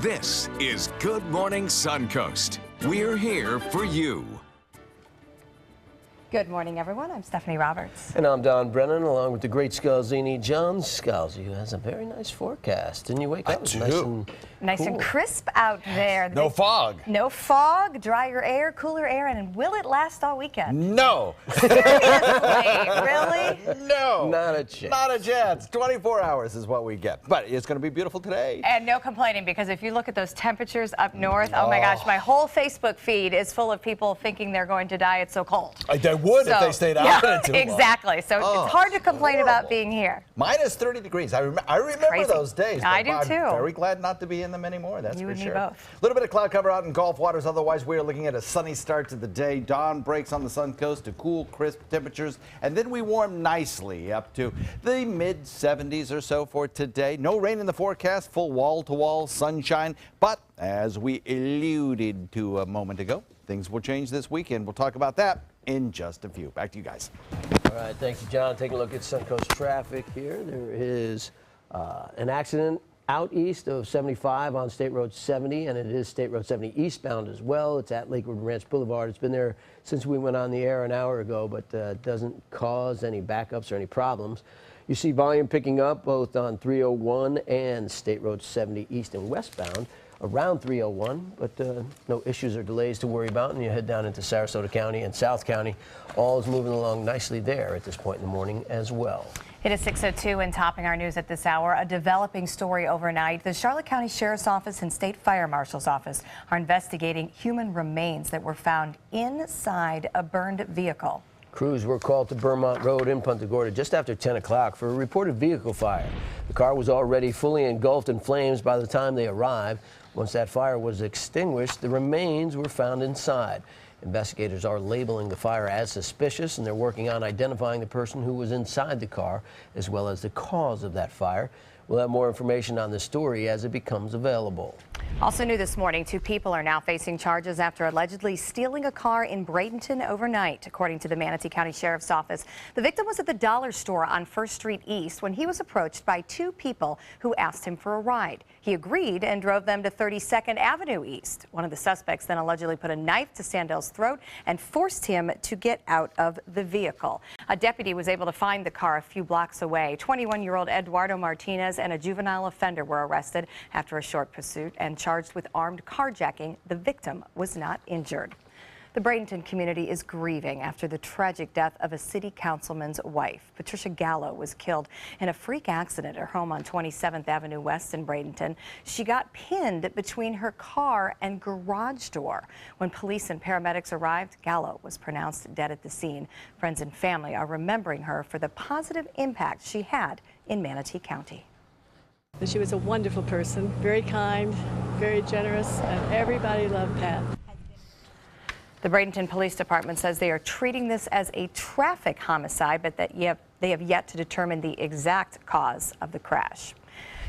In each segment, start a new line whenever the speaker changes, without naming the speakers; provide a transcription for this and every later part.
This is Good Morning Suncoast. We're here for you.
Good morning, everyone. I'm Stephanie Roberts.
And I'm Don Brennan, along with the great Scalzini, John Scalzi, who has a very nice forecast. Didn't you wake up?
Nice and crisp out there.
No fog.
No fog, drier air, cooler air, and will it last all weekend?
No.
Seriously, really?
No.
Not a chance.
Not a chance. 24 hours is what we get. But it's going to be beautiful today.
And no complaining, because if you look at those temperatures up north, oh my gosh, my whole Facebook feed is full of people thinking they're going to die. It's so cold.
They would if they stayed out too long.
Exactly. So it's hard to complain about being here.
Minus 30 degrees. I remember
Crazy.
those days.
I do too.
I'm very glad not to be in them anymore. That's
you
for
and
sure.
Me both.
A little bit of cloud cover out in Gulf waters. Otherwise, we are looking at a sunny start to the day. Dawn breaks on the Suncoast to cool, crisp temperatures, and then we warm nicely up to the mid 70s or so for today. No rain in the forecast. Full wall-to-wall sunshine. But as we alluded to a moment ago, things will change this weekend. We'll talk about that in just a few. Back to you guys.
All right, thank you, John. Taking a look at Suncoast traffic here. There is an accident out east of 75 on State Road 70, and it is State Road 70 eastbound as well. It's at Lakewood Ranch Boulevard. It's been there since we went on the air an hour ago, but doesn't cause any backups or any problems. You see volume picking up both on 301 and State Road 70 east and westbound around 301, but no issues or delays to worry about. And you head down into Sarasota County and South County. All is moving along nicely there at this point in the morning as well.
It is 6:02 and topping our news at this hour. A developing story overnight. The Charlotte County Sheriff's Office and State Fire Marshal's Office are investigating human remains that were found inside a burned vehicle.
Crews were called to Vermont Road in Punta Gorda just after 10 o'clock for a reported vehicle fire. The car was already fully engulfed in flames by the time they arrived. Once that fire was extinguished, the remains were found inside. Investigators are labeling the fire as suspicious, and they're working on identifying the person who was inside the car, as well as the cause of that fire. We'll have more information on this story as it becomes available.
Also new this morning, 2 people are now facing charges after allegedly stealing a car in Bradenton overnight, according to the Manatee County Sheriff's Office. The victim was at the dollar store on 1st Street East when he was approached by 2 people who asked him for a ride. He agreed and drove them to 32nd Avenue East. One of the suspects then allegedly put a knife to Sandel's throat and forced him to get out of the vehicle. A deputy was able to find the car a few blocks away. 21-year-old Eduardo Martinez and a juvenile offender were arrested after a short pursuit and charged with armed carjacking. The victim was not injured. The Bradenton community is grieving after the tragic death of a city councilman's wife. Patricia Gallo was killed in a freak accident at her home on 27th Avenue West in Bradenton. She got pinned between her car and garage door. When police and paramedics arrived, Gallo was pronounced dead at the scene. Friends and family are remembering her for the positive impact she had in Manatee County.
She was a wonderful person, very kind, very generous, and everybody loved Pat.
The Bradenton Police Department says they are treating this as a traffic homicide, but that they have yet to determine the exact cause of the crash.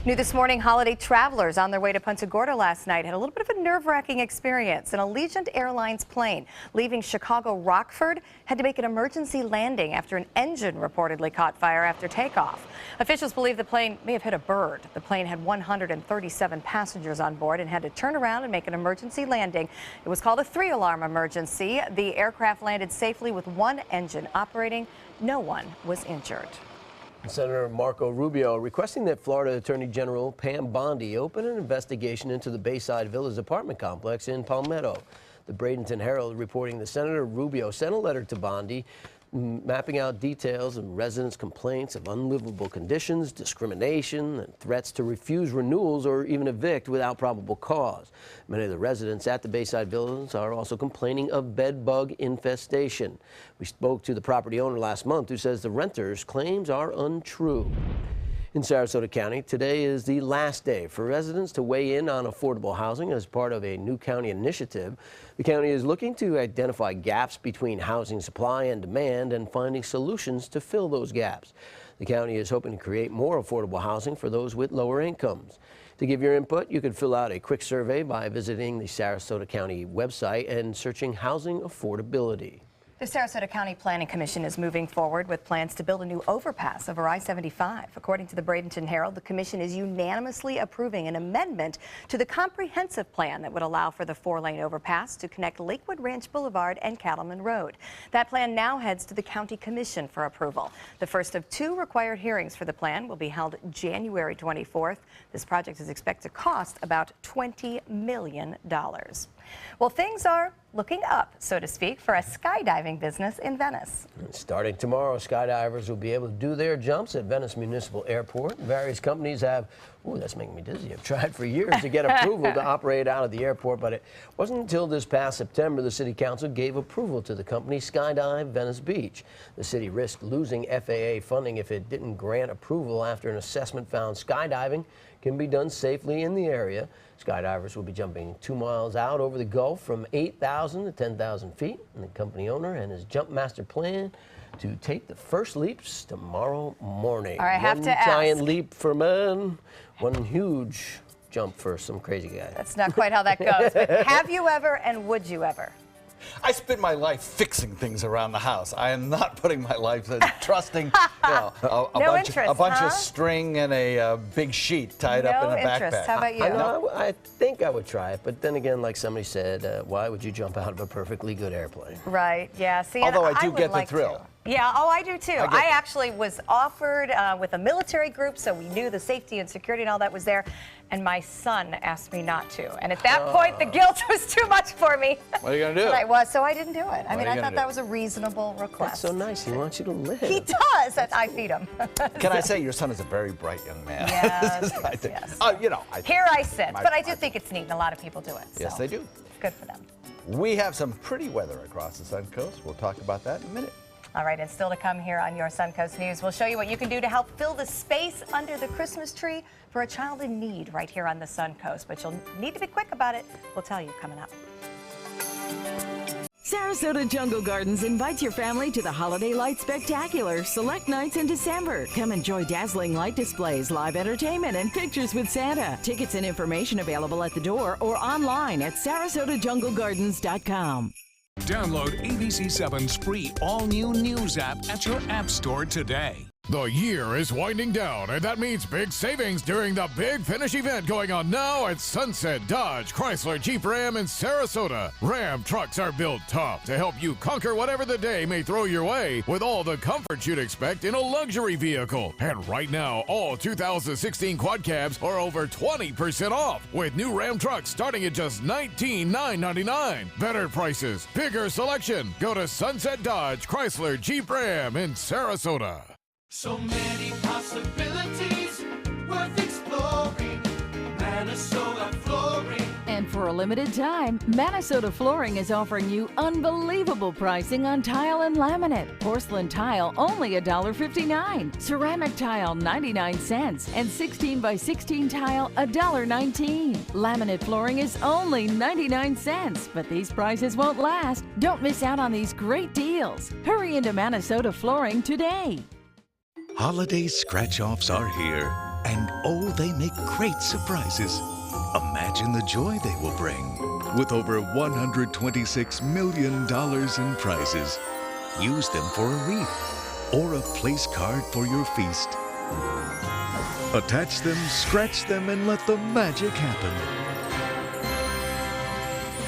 New this morning, holiday travelers on their way to Punta Gorda last night had a little bit of a nerve-wracking experience. An Allegiant Airlines plane leaving Chicago Rockford had to make an emergency landing after an engine reportedly caught fire after takeoff. Officials believe the plane may have hit a bird. The plane had 137 passengers on board and had to turn around and make an emergency landing. It was called a 3-alarm emergency. The aircraft landed safely with 1 engine operating. No one was injured.
Senator Marco Rubio requesting that Florida Attorney General Pam Bondi open an investigation into the Bayside Villas apartment complex in Palmetto. The Bradenton Herald reporting that Senator Rubio sent a letter to Bondi mapping out details of residents' complaints of unlivable conditions, discrimination, and threats to refuse renewals or even evict without probable cause. Many of the residents at the Bayside Villas are also complaining of bed bug infestation. We spoke to the property owner last month, who says the renters' claims are untrue. In Sarasota County, today is the last day for residents to weigh in on affordable housing as part of a new county initiative. The county is looking to identify gaps between housing supply and demand and finding solutions to fill those gaps. The county is hoping to create more affordable housing for those with lower incomes. To give your input, you can fill out a quick survey by visiting the Sarasota County website and searching housing affordability.
The Sarasota County Planning Commission is moving forward with plans to build a new overpass over I-75. According to the Bradenton Herald, the commission is unanimously approving an amendment to the comprehensive plan that would allow for the 4-lane overpass to connect Lakewood Ranch Boulevard and Cattleman Road. That plan now heads to the County Commission for approval. The first of 2 required hearings for the plan will be held January 24th. This project is expected to cost about $20 million. Well, things are looking up, so to speak, for a skydiving business in Venice.
Starting tomorrow, skydivers will be able to do their jumps at Venice Municipal Airport. Various companies have, that's making me dizzy, have tried for years to get approval to operate out of the airport, but it wasn't until this past September the City Council gave approval to the company Skydive Venice Beach. The city risked losing FAA funding if it didn't grant approval after an assessment found skydiving can be done safely in the area. Skydivers will be jumping 2 miles out over the Gulf from 8,000 to 10,000 feet. And the company owner and his jump master plan to take the first leaps tomorrow morning.
All right, I have to ask.
One giant leap for men, one huge jump for some crazy guy.
That's not quite how that goes. But have you ever and would you ever?
I spend my life fixing things around the house. I am not putting my life in trusting a bunch of string and a big sheet tied up in a backpack.
How about you?
I think I would try it, but then again, like somebody said, why would you jump out of a perfectly good airplane?
Right, yeah. See,
although I do get the
like
thrill.
Yeah, I do too. I actually was offered with a military group, so we knew the safety and security and all that was there. And my son asked me not to. And at that point, the guilt was too much for me.
What are you going to do?
So I didn't do it. I mean, I thought that was a reasonable request.
That's so nice. He wants you to live.
He does. I feed him.
Can I say your son is a very bright young man?
Yes, yes.
Here
I sit. But I do think it's neat, and a lot of people do it.
Yes, they do.
Good for them.
We have some pretty weather across the Suncoast. We'll talk about that in a minute.
All right, and still to come here on your Suncoast News, we'll show you what you can do to help fill the space under the Christmas tree for a child in need right here on the Suncoast. But you'll need to be quick about it. We'll tell you coming up.
Sarasota Jungle Gardens invites your family to the Holiday Light Spectacular select nights in December. Come enjoy dazzling light displays, live entertainment, and pictures with Santa. Tickets and information available at the door or online at sarasotajunglegardens.com.
Download ABC7's free all-new news app at your app store today.
The year is winding down, and that means big savings during the Big Finish event going on now at Sunset Dodge, Chrysler, Jeep, Ram in Sarasota. Ram trucks are built tough to help you conquer whatever the day may throw your way with all the comfort you'd expect in a luxury vehicle. And right now, all 2016 quad cabs are over 20% off with new Ram trucks starting at just $19,999. Better prices, bigger selection. Go to Sunset Dodge, Chrysler, Jeep, Ram in Sarasota.
So many possibilities worth exploring. Minnesota Flooring.
And for a limited time, Minnesota Flooring is offering you unbelievable pricing on tile and laminate. Porcelain tile only $1.59. Ceramic tile 99 cents. And 16 by 16 tile $1.19. Laminate flooring is only 99 cents. But these prices won't last. Don't miss out on these great deals. Hurry into Minnesota Flooring today.
Holiday scratch-offs are here, and oh, they make great surprises. Imagine the joy they will bring. With over $126 million in prizes, use them for a wreath or a place card for your feast. Attach them, scratch them, and let the magic happen.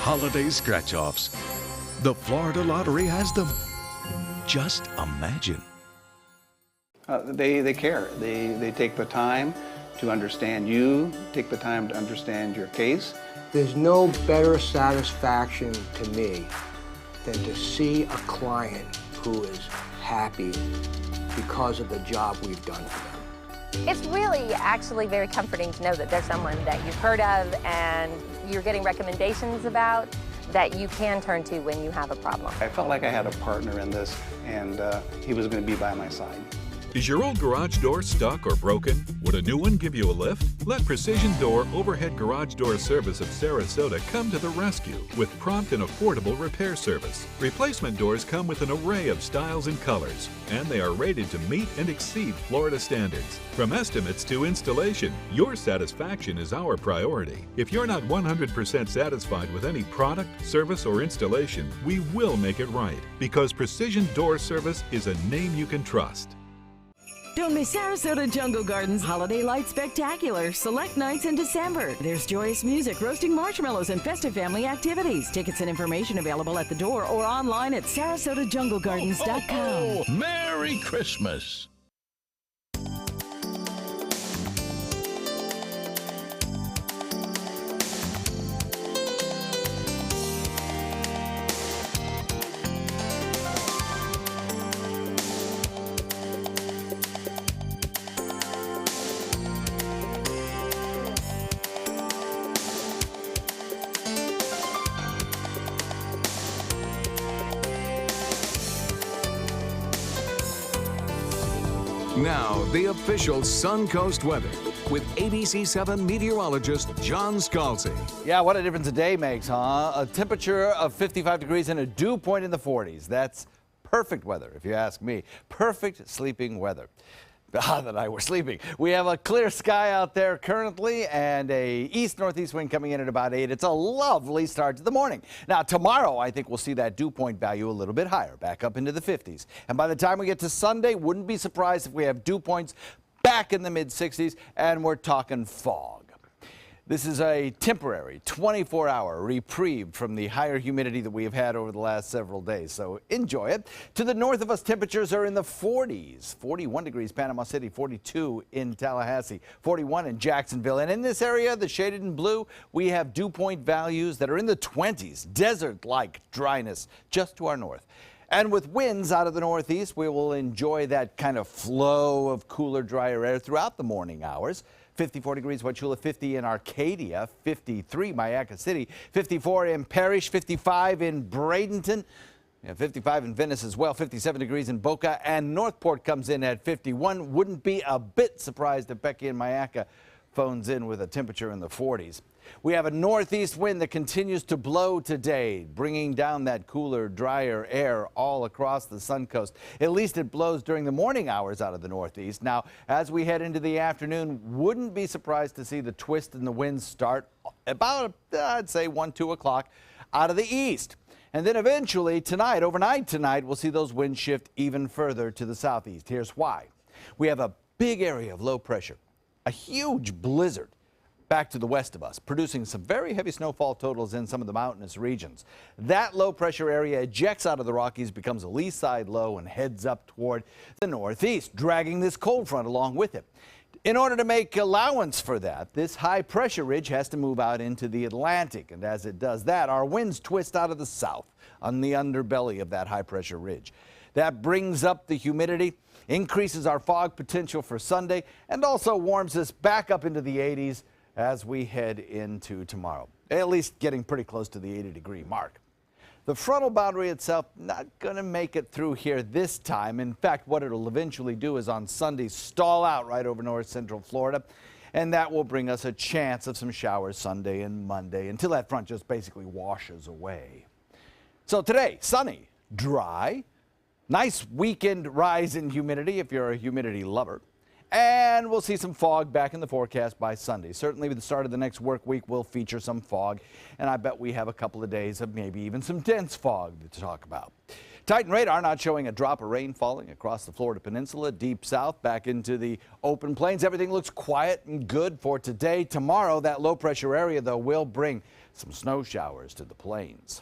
Holiday scratch-offs. The Florida Lottery has them. Just imagine.
They care. They take the time to understand you, take the time to understand your case.
There's no better satisfaction to me than to see a client who is happy because of the job we've done for them.
It's really actually very comforting to know that there's someone that you've heard of and you're getting recommendations about that you can turn to when you have a problem.
I felt like I had a partner in this, and he was going to be by my side.
Is your old garage door stuck or broken? Would a new one give you a lift? Let Precision Door Overhead Garage Door Service of Sarasota come to the rescue with prompt and affordable repair service. Replacement doors come with an array of styles and colors, and they are rated to meet and exceed Florida standards. From estimates to installation, your satisfaction is our priority. If you're not 100% satisfied with any product, service, or installation, we will make it right, because Precision Door Service is a name you can trust.
Don't miss Sarasota Jungle Gardens Holiday Light Spectacular, select nights in December. There's joyous music, roasting marshmallows, and festive family activities. Tickets and information available at the door or online at sarasotajunglegardens.com.
Merry Christmas.
Now, the official Suncoast weather with ABC7 meteorologist John Scalzi.
Yeah, what a difference a day makes, huh? A temperature of 55 degrees and a dew point in the 40s. That's perfect weather, if you ask me. Perfect sleeping weather. That I were sleeping. We have a clear sky out there currently and a east-northeast wind coming in at about 8. It's a lovely start to the morning. Now, tomorrow, I think we'll see that dew point value a little bit higher, back up into the 50s. And by the time we get to Sunday, wouldn't be surprised if we have dew points back in the mid-60s, and we're talking fog. This is a temporary 24-hour reprieve from the higher humidity that we have had over the last several days, so enjoy it. To the north of us, temperatures are in the 40s. 41 degrees Panama City, 42 in Tallahassee, 41 in Jacksonville. And in this area, the shaded in blue, we have dew point values that are in the 20s, desert-like dryness just to our north. And with winds out of the northeast, we will enjoy that kind of flow of cooler, drier air throughout the morning hours. 54 degrees Wauchula, 50 in Arcadia, 53 Mayaca City, 54 in Parrish, 55 in Bradenton, 55 in Venice as well, 57 degrees in Boca, and Northport comes in at 51. Wouldn't be a bit surprised if Becky in Mayaca phones in with a temperature in the 40s. We have a northeast wind that continues to blow today, bringing down that cooler, drier air all across the Suncoast. At least it blows during the morning hours out of the northeast. Now, as we head into the afternoon, wouldn't be surprised to see the twist in the winds start about, I'd say, 1, 2 o'clock out of the east. And then eventually tonight, overnight tonight, we'll see those winds shift even further to the southeast. Here's why. We have a big area of low pressure, a huge blizzard back to the west of us, producing some very heavy snowfall totals in some of the mountainous regions. That low pressure area ejects out of the Rockies, becomes a lee side low, and heads up toward the northeast, dragging this cold front along with it. In order to make allowance for that, this high pressure ridge has to move out into the Atlantic. And as it does that, our winds twist out of the south on the underbelly of that high pressure ridge. That brings up the humidity, increases our fog potential for Sunday, and also warms us back up into the 80s as we head into tomorrow, at least getting pretty close to the 80-degree mark. The frontal boundary itself not going to make it through here this time. In fact, what it'll eventually do is on Sunday stall out right over north central Florida, and that will bring us a chance of some showers Sunday and Monday until that front just basically washes away. So today, sunny, dry, nice weekend rise in humidity if you're a humidity lover. And we'll see some fog back in the forecast by Sunday. Certainly the start of the next work week will feature some fog, and I bet we have a couple of days of maybe even some dense fog to talk about. Titan radar not showing a drop of rain falling across the Florida Peninsula, deep south, back into the open plains. Everything looks quiet and good for today. Tomorrow, that low pressure area, though, will bring some snow showers to the plains.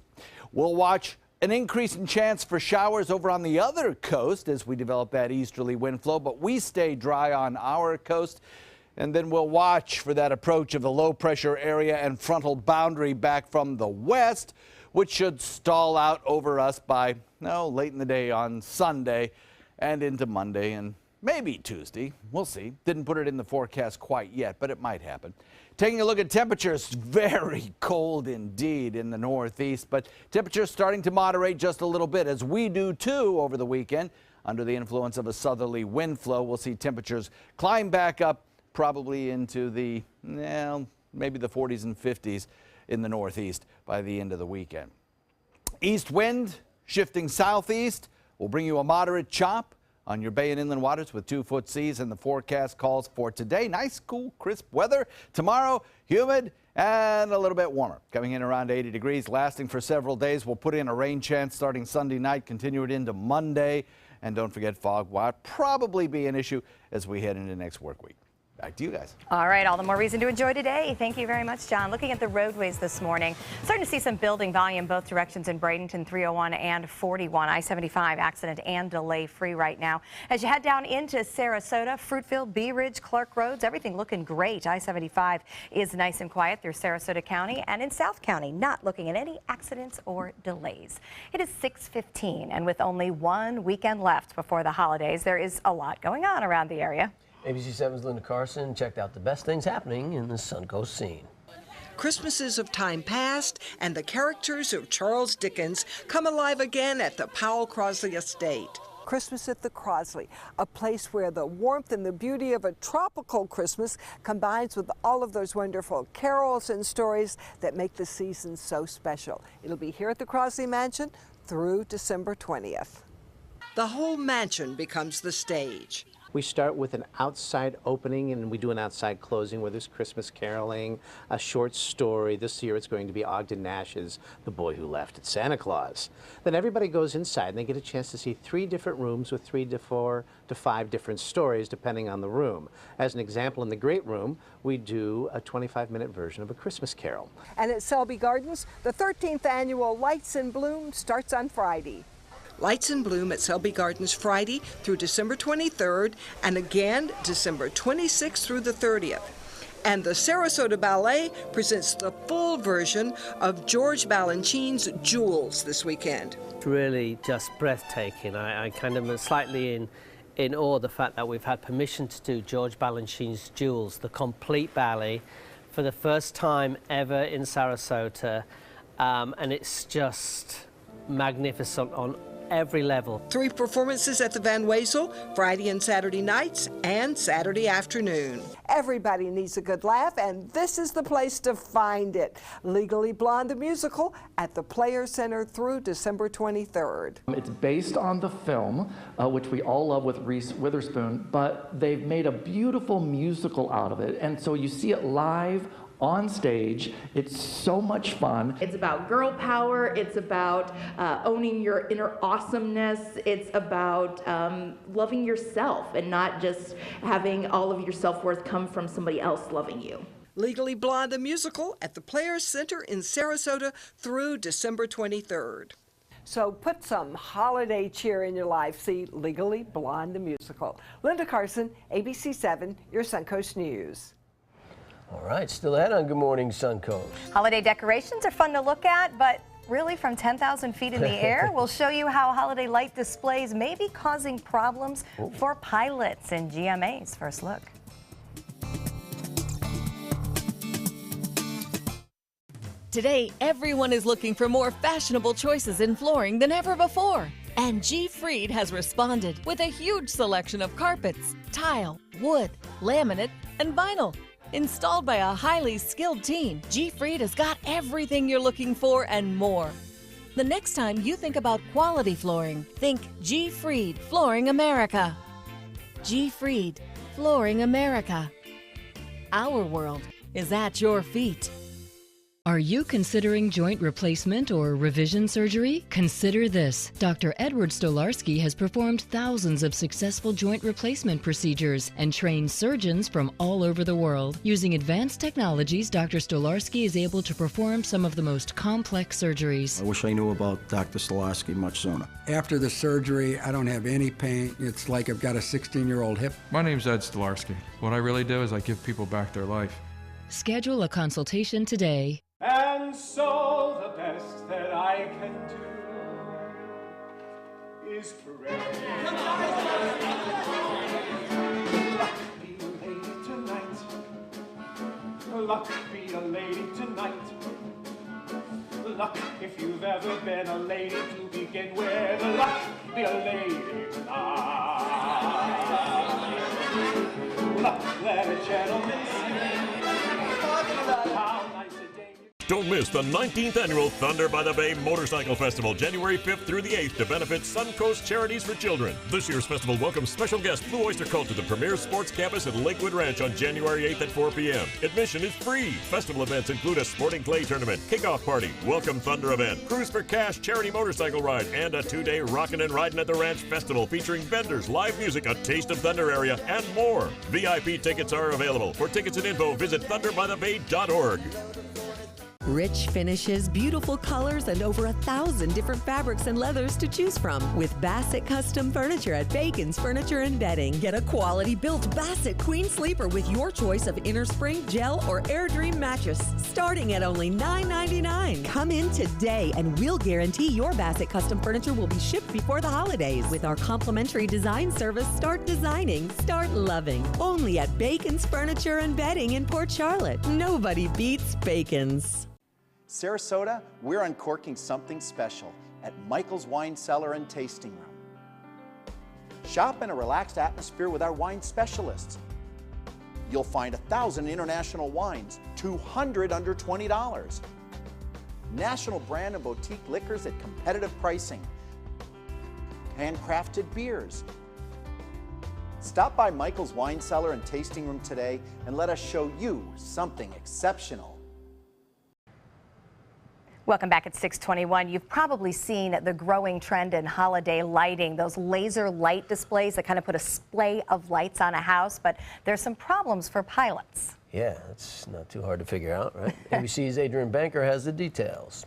We'll watch an increase in chance for showers over on the other coast as we develop that easterly wind flow, but we stay dry on our coast. And then we'll watch for that approach of the low pressure area and frontal boundary back from the west, which should stall out over us by late in the day on Sunday and into Monday and maybe Tuesday. We'll see. Didn't put it in the forecast quite yet, but it might happen. Taking a look at temperatures, very cold indeed in the northeast, but temperatures starting to moderate just a little bit, as we do too over the weekend Under the influence of a southerly wind flow, we'll see temperatures climb back up probably into the, maybe the 40s and 50s in the northeast by the end of the weekend. East wind shifting southeast will bring you a moderate chop on your bay and inland waters with 2-foot seas, and the forecast calls for today nice, cool, crisp weather. Tomorrow, humid and a little bit warmer, coming in around 80 degrees, lasting for several days. We'll put in a rain chance starting Sunday night, continue it into Monday. And don't forget, fog will probably be an issue as we head into next work week. Back to you guys.
All right, all the more reason to enjoy today. Thank you very much, John. Looking at the roadways this morning, starting to see some building volume both directions in Bradenton, 301 and 41. I-75 accident and delay free right now. As you head down into Sarasota, Fruitville, Bee Ridge, Clark Roads, everything looking great. I-75 is nice and quiet through Sarasota County, and in South County, not looking at any accidents or delays. It is 6:15, and with only one weekend left before the holidays, there is a lot going on around the area.
ABC7's Linda Carson checked out the best things happening in the Suncoast scene.
Christmases of time past and the characters of Charles Dickens come alive again at the Powell Crosley Estate.
Christmas at the Crosley, a place where the warmth and the beauty of a tropical Christmas combines with all of those wonderful carols and stories that make the season so special. It'll be here at the Crosley Mansion through December 20th.
The whole mansion becomes the stage.
We start with an outside opening and we do an outside closing where there's Christmas caroling, a short story. This year it's going to be Ogden Nash's The Boy Who Laughed at Santa Claus. Then everybody goes inside and they get a chance to see 3 different rooms with 3 to 4 to 5 different stories depending on the room. As an example, in the Great Room, we do a 25-minute version of A Christmas Carol.
And at Selby Gardens, the 13th annual Lights in Bloom starts on Friday.
Lights in Bloom at Selby Gardens Friday through December 23rd and again December 26th through the 30th. And the Sarasota Ballet presents the full version of George Balanchine's Jewels this weekend.
It's really just breathtaking. I kind of am slightly in awe of the fact that we've had permission to do George Balanchine's Jewels, the complete ballet, for the first time ever in Sarasota. And it's just magnificent on every level.
3 performances at the Van Wezel, Friday and Saturday nights and Saturday afternoon.
Everybody needs a good laugh, and this is the place to find it. Legally Blonde the Musical at the Players Center through December 23rd.
It's based on the film, which we all love with Reese Witherspoon, but they've made a beautiful musical out of it, and so you see it live on stage. It's so much fun.
It's about girl power. It's about owning your inner awesomeness. It's about loving yourself and not just having all of your self-worth come from somebody else loving you.
Legally Blonde the Musical at the Players Center in Sarasota through December 23rd.
So put some holiday cheer in your life. See Legally Blonde the Musical. Linda Carson, ABC7, your Suncoast News.
All right, still ahead on Good Morning Suncoast.
Holiday decorations are fun to look at, but really from 10,000 feet in the air, we'll show you how holiday light displays may be causing problems for pilots in GMA's First Look.
Today, everyone is looking for more fashionable choices in flooring than ever before. And G. Fried has responded with a huge selection of carpets, tile, wood, laminate, and vinyl. Installed by a highly skilled team, G. Fried has got everything you're looking for and more. The next time you think about quality flooring, think G. Fried Flooring America. G. Fried Flooring America. Our world is at your feet.
Are you considering joint replacement or revision surgery? Consider this. Dr. Edward Stolarski has performed thousands of successful joint replacement procedures and trained surgeons from all over the world. Using advanced technologies, Dr. Stolarski is able to perform some of the most complex surgeries.
I wish I knew about Dr. Stolarski much sooner.
After the surgery, I don't have any pain. It's like I've got a 16-year-old hip.
My name's Ed Stolarski. What I really do is I give people back their life.
Schedule a consultation today.
And so the best that I can do is pray. Luck be a lady tonight. Luck be a lady tonight. Luck if you've ever been a lady to begin with. Luck be a lady tonight. Let a gentleman sing, talking about how nice a day.
Don't miss the 19th annual Thunder by the Bay Motorcycle Festival, January 5th through the 8th, to benefit Suncoast Charities for Children. This year's festival welcomes special guest Blue Oyster Cult to the premier sports campus at Lakewood Ranch on January 8th at 4 p.m. Admission is free. Festival events include a sporting clay tournament, kickoff party, welcome Thunder event, Cruise for Cash charity motorcycle ride, and a 2-day Rockin' and Ridin' at the Ranch festival featuring vendors, live music, a Taste of Thunder area, and more. VIP tickets are available. For tickets and info, visit thunderbythebay.org.
Rich finishes, beautiful colors, and over 1,000 different fabrics and leathers to choose from. With Bassett Custom Furniture at Bacon's Furniture and Bedding. Get a quality-built Bassett Queen Sleeper with your choice of inner spring, gel, or Air Dream mattress, starting at only $9.99. Come in today, and we'll guarantee your Bassett Custom Furniture will be shipped before the holidays. With our complimentary design service, start designing, start loving. Only at Bacon's Furniture and Bedding in Port Charlotte. Nobody beats Bacon's.
Sarasota, we're uncorking something special at Michael's Wine Cellar and Tasting Room. Shop in a relaxed atmosphere with our wine specialists. You'll find 1,000 international wines, 200 under $20. National brand and boutique liquors at competitive pricing. Handcrafted beers. Stop by Michael's Wine Cellar and Tasting Room today and let us show you something exceptional.
Welcome back at 6:21. You've probably seen the growing trend in holiday lighting, those laser light displays that kind of put a splay of lights on a house, but there's some problems for pilots.
Yeah, it's not too hard to figure out, right? ABC's Adrian Banker has the details.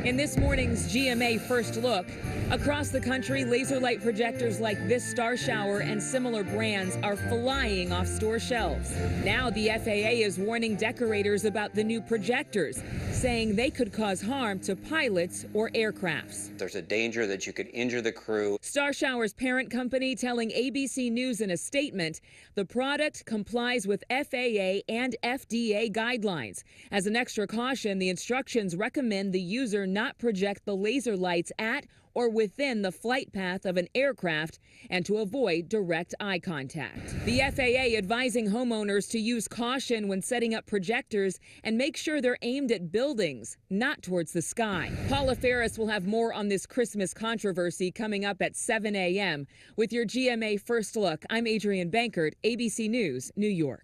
In this morning's GMA First Look, across the country, laser light projectors like this Star Shower and similar brands are flying off store shelves. Now the FAA is warning decorators about the new projectors, saying they could cause harm to pilots or aircrafts.
There's a danger that you could injure the crew.
Star Shower's parent company telling ABC News in a statement, the product complies with FAA and FDA guidelines. As an extra caution, the instructions recommend the user not project the laser lights at or within the flight path of an aircraft and to avoid direct eye contact. The FAA advising homeowners to use caution when setting up projectors and make sure they're aimed at buildings, not towards the sky. Paula Ferris will have more on this Christmas controversy coming up at 7 a.m. With your GMA First Look, I'm Adrian Bankert, ABC News, New York.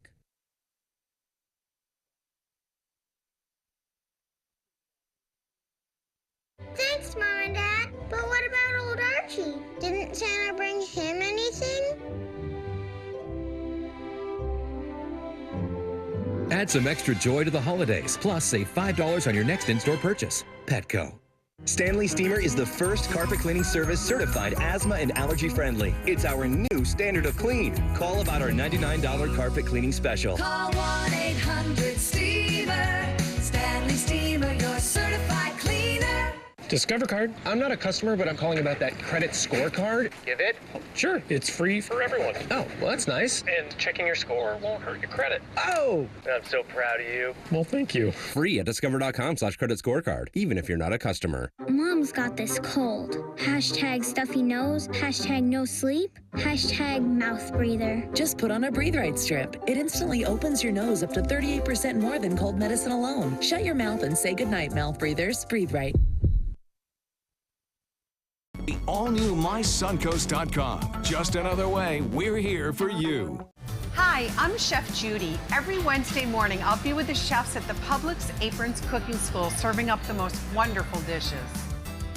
Thanks, Mom and Dad. But what about old Archie? Didn't Santa bring him anything?
Add some extra joy to the holidays. Plus, save $5 on your next in-store purchase. Petco.
Stanley Steamer is the first carpet cleaning service certified asthma and allergy friendly. It's our new standard of clean. Call about our $99 carpet cleaning special.
Call 1-800-STEAMER. Stanley Steamer, your certified cleaner.
Discover Card. I'm not a customer, but I'm calling about that credit scorecard. Give it? Sure, it's free for everyone. Oh, well, that's nice. And checking your score won't hurt your credit. Oh! I'm so proud of you. Well, thank you.
Free at discover.com/credit scorecard, even if you're not a customer.
Mom's got this cold. Hashtag stuffy nose. Hashtag no sleep. Hashtag mouth breather.
Just put on a Breathe Right strip. It instantly opens your nose up to 38% more than cold medicine alone. Shut your mouth and say goodnight, mouth breathers. Breathe Right.
The all-new mysuncoast.com. Just another way we're here for you.
Hi, I'm Chef Judy. Every Wednesday morning, I'll be with the chefs at the Publix Aprons Cooking School, serving up the most wonderful dishes.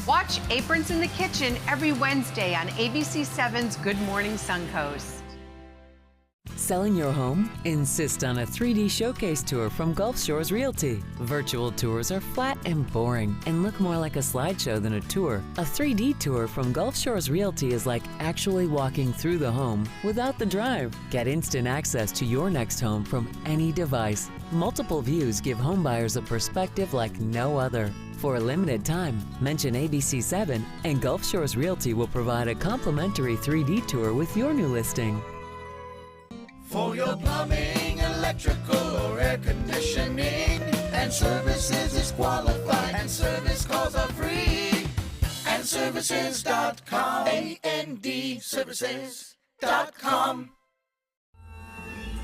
Watch Aprons in the Kitchen every Wednesday on ABC7's Good Morning Suncoast.
Selling your home? Insist on a 3D showcase tour from Gulf Shores Realty. Virtual tours are flat and boring and look more like a slideshow than a tour. A 3D tour from Gulf Shores Realty is like actually walking through the home without the drive. Get instant access to your next home from any device. Multiple views give homebuyers a perspective like no other. For a limited time, mention ABC7 and Gulf Shores Realty will provide a complimentary 3D tour with your new listing.
For your plumbing, electrical, or air conditioning, and services is qualified, and service calls are free, and
AndServices.com. AndServices.com.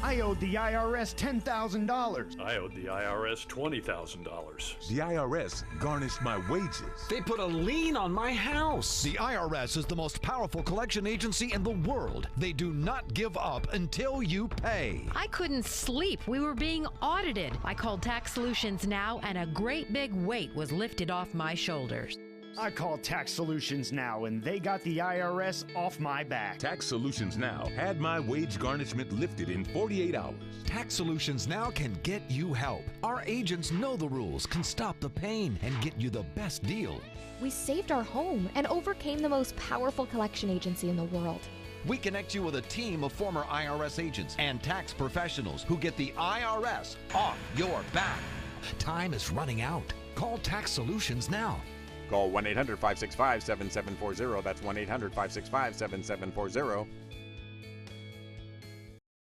I owed the IRS $10,000.
I owed the IRS $20,000.
The IRS garnished my wages.
They put a lien on my house.
The IRS is the most powerful collection agency in the world. They do not give up until you pay.
I couldn't sleep. We were being audited. I called Tax Solutions Now, and a great big weight was lifted off my shoulders.
I called Tax Solutions Now, and they got the IRS off my back.
Tax Solutions Now had my wage garnishment lifted in 48 hours.
Tax Solutions Now can get you help. Our agents know the rules, can stop the pain, and get you the best deal.
We saved our home and overcame the most powerful collection agency in the world.
We connect you with a team of former IRS agents and tax professionals who get the IRS off your back. Time is running out. Call Tax Solutions Now.
Call 1-800-565-7740. That's 1-800-565-7740.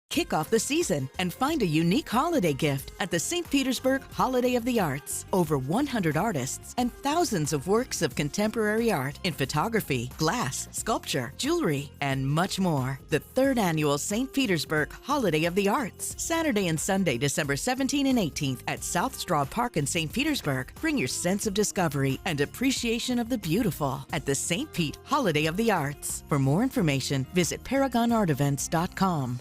Kick off the season and find a unique holiday gift at the St. Petersburg Holiday of the Arts. Over 100 artists and thousands of works of contemporary art in photography, glass, sculpture, jewelry, and much more. The 3rd annual St. Petersburg Holiday of the Arts. Saturday and Sunday, December 17 and 18th at South Straw Park in St. Petersburg. Bring your sense of discovery and appreciation of the beautiful at the St. Pete Holiday of the Arts. For more information, visit ParagonArtEvents.com.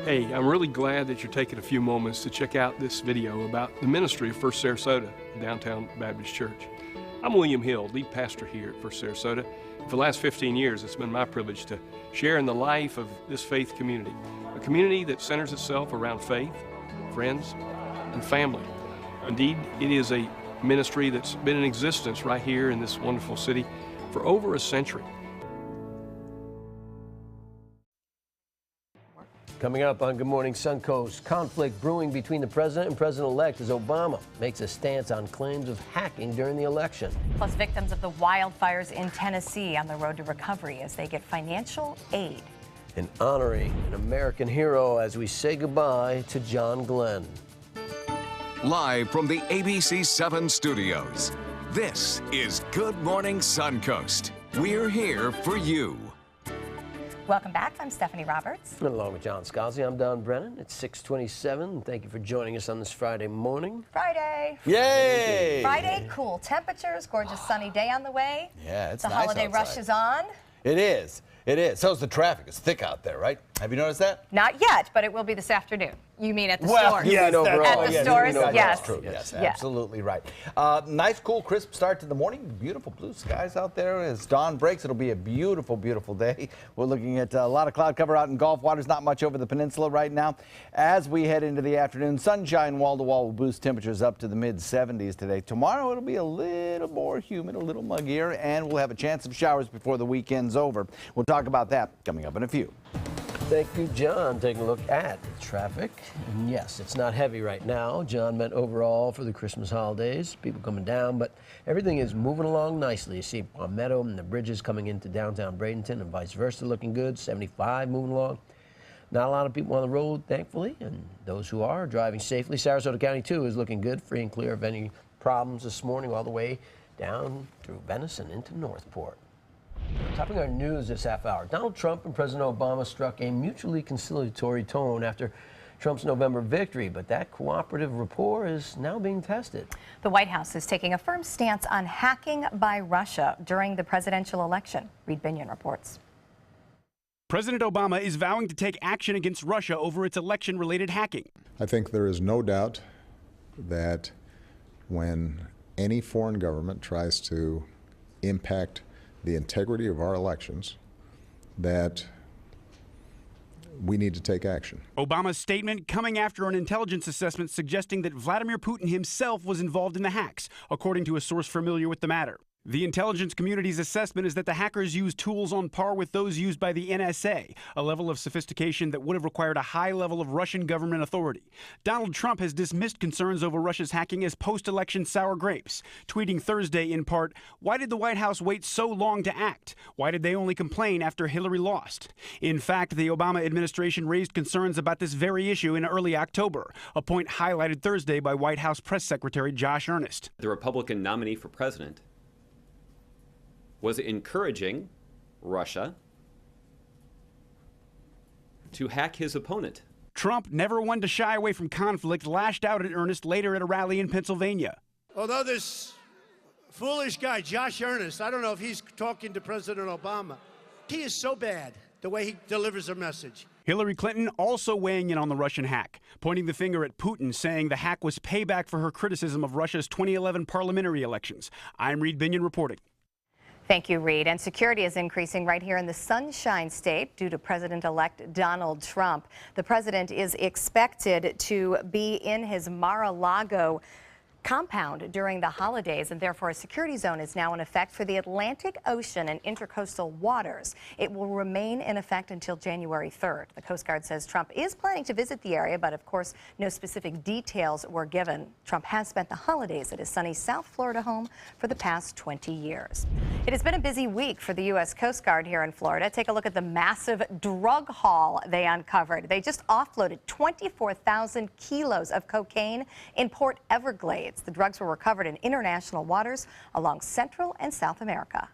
Hey, I'm really glad that you're taking a few moments to check out this video about the ministry of First Sarasota, Downtown Baptist Church. I'm William Hill, lead pastor here at First Sarasota. For the last 15 years, it's been my privilege to share in the life of this faith community, a community that centers itself around faith, friends, and family. Indeed, it is a ministry that's been in existence right here in this wonderful city for over a century.
Coming up on Good Morning Suncoast, conflict brewing between the president and president-elect as Obama makes a stance on claims of hacking during the election.
Plus, victims of the wildfires in Tennessee on the road to recovery as they get financial aid.
And honoring an American hero as we say goodbye to John Glenn.
Live from the ABC 7 studios, this is Good Morning Suncoast. We're here for you.
Welcome back. I'm Stephanie Roberts.
And along with John Scalzi, I'm Don Brennan. It's 6:27. Thank you for joining us on this Friday morning.
Friday.
Yay!
Friday, cool temperatures, gorgeous sunny day on the way.
Yeah, it's
the
nice
holiday
outside.
rush is on.
It is. It is. So's the traffic. It's thick out there, right? Have you noticed that?
Not yet, but it will be this afternoon. You mean at the
Well,
stores?
yes,
at the stores, yes.
That's true. Yes, absolutely right. Nice, cool, crisp start to the morning. Beautiful blue skies out there. As dawn breaks, it'll be a beautiful, beautiful day. We're looking at a lot of cloud cover out in Gulf waters, not much over the peninsula right now. As we head into the afternoon, sunshine wall-to-wall will boost temperatures up to the mid-70s today. Tomorrow, it'll be a little more humid, a little muggier, and we'll have a chance of showers before the weekend's over. We'll talk about that coming up in a few.
Thank you, John. Taking a look at the traffic. And yes, it's not heavy right now. John meant overall for the Christmas holidays. People coming down, but everything is moving along nicely. You see Palmetto and the bridges coming into downtown Bradenton and vice versa looking good. 75 moving along. Not a lot of people on the road, thankfully, and those who are driving safely. Sarasota County, too, is looking good, free and clear of any problems this morning all the way down through Venice and into Northport. Topping our news this half hour, Donald Trump and President Obama struck a mutually conciliatory tone after Trump's November victory, but that cooperative rapport is now being tested.
The White House is taking a firm stance on hacking by Russia during the presidential election. Reed Binion reports.
President Obama is vowing to take action against Russia over its election-related hacking.
I think there is no doubt that when any foreign government tries to impact the integrity of our elections, that we need to take action.
Obama's statement coming after an intelligence assessment suggesting that Vladimir Putin himself was involved in the hacks, according to a source familiar with the matter. The intelligence community's assessment is that the hackers used tools on par with those used by the NSA, a level of sophistication that would have required a high level of Russian government authority. Donald Trump has dismissed concerns over Russia's hacking as post-election sour grapes, tweeting Thursday in part, "Why did the White House wait so long to act? Why did they only complain after Hillary lost?" In fact, the Obama administration raised concerns about this very issue in early October, a point highlighted Thursday by White House Press Secretary Josh Earnest.
The Republican nominee for president
was encouraging Russia to hack his opponent.
Trump, never one to shy away from conflict, lashed out in earnest later at a rally in Pennsylvania.
Although this foolish guy, Josh Earnest, I don't know if he's talking to President Obama. He is so bad, the way he delivers a message.
Hillary Clinton also weighing in on the Russian hack, pointing the finger at Putin, saying the hack was payback for her criticism of Russia's 2011 parliamentary elections. I'm Reed Binion reporting.
Thank you, Reed. And security is increasing right here in the Sunshine State due to President-elect Donald Trump. The president is expected to be in his Mar-a-Lago compound during the holidays, and therefore a security zone is now in effect for the Atlantic Ocean and intercoastal waters. It will remain in effect until January 3rd. The Coast Guard says Trump is planning to visit the area, but of course no specific details were given. Trump has spent the holidays at his sunny South Florida home for the past 20 years. It has been a busy week for the U.S. Coast Guard here in Florida. Take a look at the massive drug haul they uncovered. They just offloaded 24,000 kilos of cocaine in Port Everglades. The drugs were recovered in international waters along Central and South America.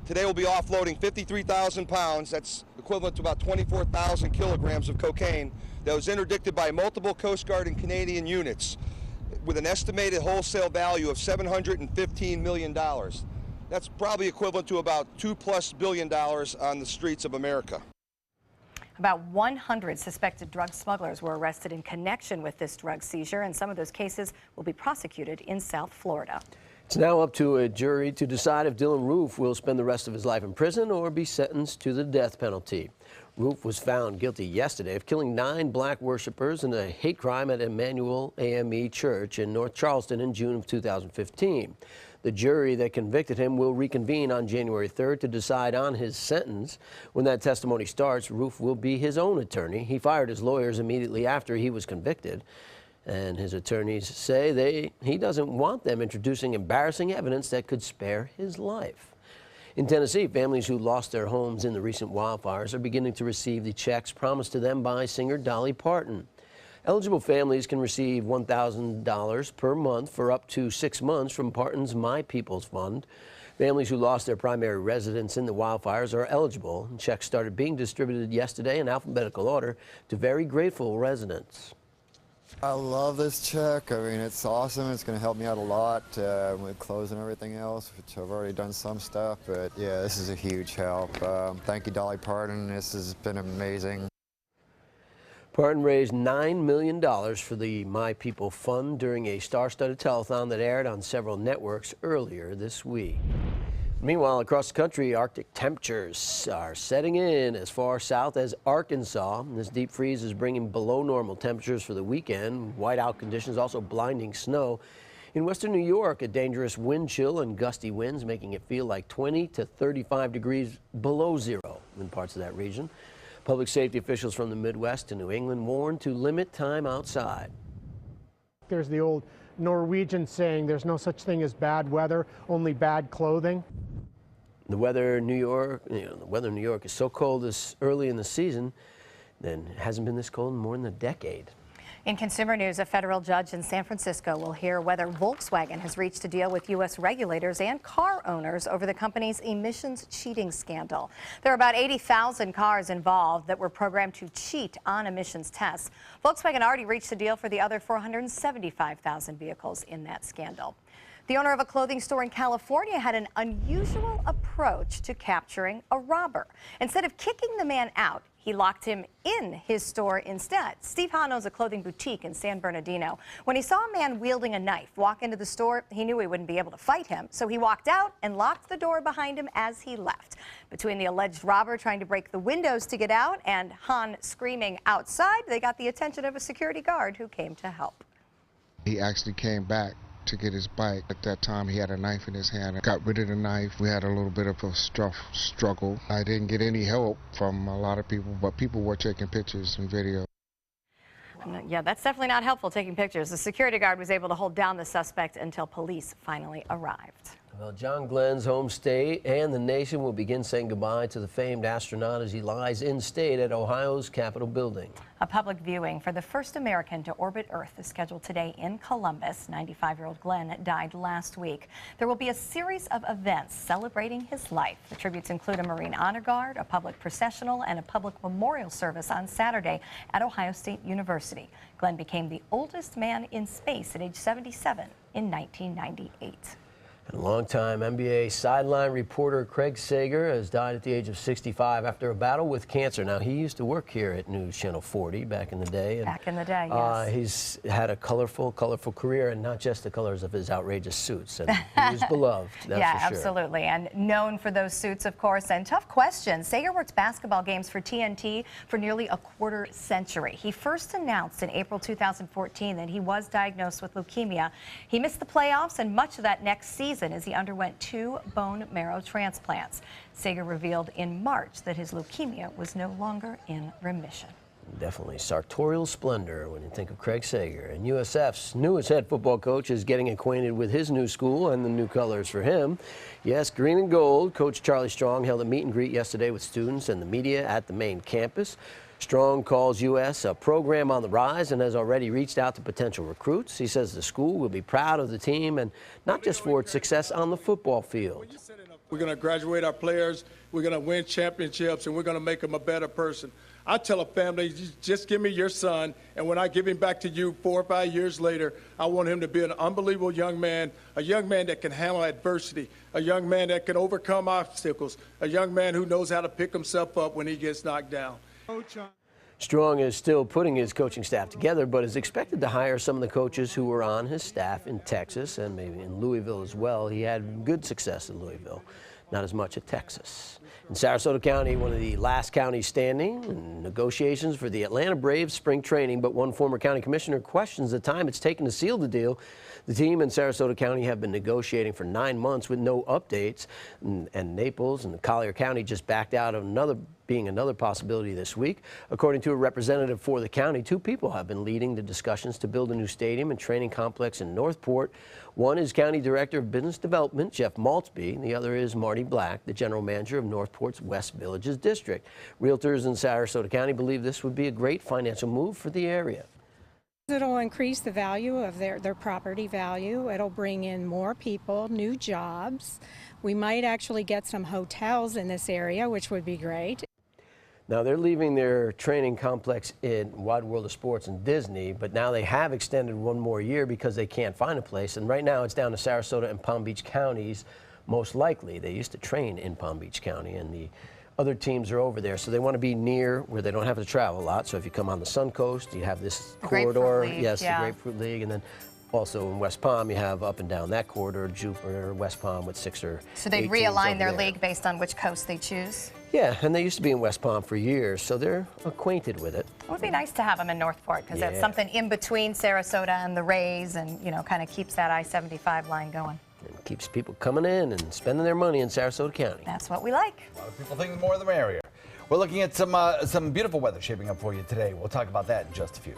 Today we'll be offloading 53,000 pounds. That's equivalent to about 24,000 kilograms of cocaine that was interdicted by multiple Coast Guard and Canadian units with an estimated wholesale value of $715 million. That's probably equivalent to about $2+ billion on the streets of America.
About 100 suspected drug smugglers were arrested in connection with this drug seizure, and some of those cases will be prosecuted in South Florida.
It's now up to a jury to decide if Dylan Roof will spend the rest of his life in prison or be sentenced to the death penalty. Roof was found guilty yesterday of killing 9 black worshipers in a hate crime at Emmanuel AME Church in North Charleston in June of 2015. The jury that convicted him will reconvene on January 3rd to decide on his sentence. When that testimony starts, Roof will be his own attorney. He fired his lawyers immediately after he was convicted, and his attorneys say he doesn't want them introducing embarrassing evidence that could spare his life. In Tennessee, families who lost their homes in the recent wildfires are beginning to receive the checks promised to them by singer Dolly Parton. Eligible families can receive $1,000 per month for up to 6 months from Parton's My People's Fund. Families who lost their primary residence in the wildfires are eligible. Checks started being distributed yesterday in alphabetical order to very grateful residents.
I love this check. I mean, it's awesome. It's going to help me out a lot with clothes and everything else, which I've already done some stuff. But yeah, this is a huge help. Thank you, Dolly Parton. This has been amazing.
Parton raised $9 million for the My People Fund during a star-studded telethon that aired on several networks earlier this week. Meanwhile, across the country, Arctic temperatures are setting in as far south as Arkansas. This deep freeze is bringing below normal temperatures for the weekend. Whiteout conditions, also blinding snow. In western New York, a dangerous wind chill and gusty winds making it feel like 20 to 35 degrees below zero in parts of that region. Public safety officials from the Midwest to New England warned to limit time outside.
There's the old Norwegian saying, there's no such thing as bad weather, only bad clothing.
The weather in New York, the weather in New York is so cold this early in the season, then it hasn't been this cold in more than a decade.
In consumer news, a federal judge in San Francisco will hear whether Volkswagen has reached a deal with U.S. regulators and car owners over the company's emissions cheating scandal. There are about 80,000 cars involved that were programmed to cheat on emissions tests. Volkswagen already reached a deal for the other 475,000 vehicles in that scandal. The owner of a clothing store in California had an unusual approach to capturing a robber. Instead of kicking the man out, he locked him in his store instead. Steve Hahn owns a clothing boutique in San Bernardino. When he saw a man wielding a knife walk into the store, he knew he wouldn't be able to fight him, so he walked out and locked the door behind him as he left. Between the alleged robber trying to break the windows to get out and Hahn screaming outside, they got the attention of a security guard who came to help.
He actually came back to get his bike. At that time, he had a knife in his hand. I got rid of the knife. We had a little bit of a struggle. I didn't get any help from a lot of people, but people were taking pictures and video.
Yeah, that's definitely not helpful, taking pictures. The security guard was able to hold down the suspect until police finally arrived.
Well, John Glenn's home state and the nation will begin saying goodbye to the famed astronaut as he lies in state at Ohio's Capitol building.
A public viewing for the first American to orbit Earth is scheduled today in Columbus. 95-year-old Glenn died last week. There will be a series of events celebrating his life. The tributes include a Marine Honor Guard, a public processional, and a public memorial service on Saturday at Ohio State University. Glenn became the oldest man in space at age 77 in 1998.
And longtime NBA sideline reporter Craig Sager has died at the age of 65 after a battle with cancer. Now, he used to work here at News Channel 40 back in the day. And,
back in the day, yes.
He's had a colorful career, and not just the colors of his outrageous suits. And he was beloved, that's
yeah,
for sure.
absolutely. And known for those suits, of course. And tough question. Sager worked basketball games for TNT for nearly a quarter century. He first announced in April 2014 that he was diagnosed with leukemia. He missed the playoffs and much of that next season as he underwent 2 bone marrow transplants. Sager revealed in March that his leukemia was no longer in remission.
Definitely sartorial splendor when you think of Craig Sager. And USF's newest head football coach is getting acquainted with his new school and the new colors for him. Yes, green and gold. Coach Charlie Strong held a meet and greet yesterday with students and the media at the main campus. Strong calls US a program on the rise and has already reached out to potential recruits. He says the school will be proud of the team and not just for its success on the football field.
We're going to graduate our players, we're going to win championships, and we're going to make them a better person. I tell a family, just give me your son, and when I give him back to you 4 or 5 years later, I want him to be an unbelievable young man, a young man that can handle adversity, a young man that can overcome obstacles, a young man who knows how to pick himself up when he gets knocked down.
Strong is still putting his coaching staff together, but is expected to hire some of the coaches who were on his staff in Texas and maybe in Louisville as well. He had good success in Louisville, not as much at Texas. In Sarasota County, one of the last counties standing in negotiations for the Atlanta Braves spring training, but one former county commissioner questions the time it's taken to seal the deal. The team in Sarasota County have been negotiating for 9 months with no updates, and Naples and Collier County just backed out of another possibility this week. According to a representative for the county, 2 people have been leading the discussions to build a new stadium and training complex in Northport. One is County Director of Business Development, Jeff Maltzby, and the other is Marty Black, the General Manager of Northport's West Villages District. Realtors in Sarasota County believe this would be a great financial move for the area.
It'll increase the value of their property value. It'll bring in more people, new jobs. We might actually get some hotels in this area, which would be great.
Now, they're leaving their training complex in Wide World of Sports in Disney, but now they have extended 1 more year because they can't find a place. And right now it's down to Sarasota and Palm Beach counties, most likely. They used to train in Palm Beach County, and the other teams are over there, so they want to be near where they don't have to travel a lot. So if you come on the Suncoast, you have this corridor. Yes, yeah. The Grapefruit League, and then also in West Palm, you have up and down that corridor, Jupiter, West Palm with 6 or 8
So they'd realign their league based on which coast they choose?
Yeah, and they used to be in West Palm for years, so they're acquainted with it.
It would be nice to have them in Northport because it's something in between Sarasota and the Rays, and kind of keeps that I-75 line going.
And keeps people coming in and spending their money in Sarasota County.
That's what we like.
A lot of people think the more the merrier. We're looking at some beautiful weather shaping up for you today. We'll talk about that in just a few.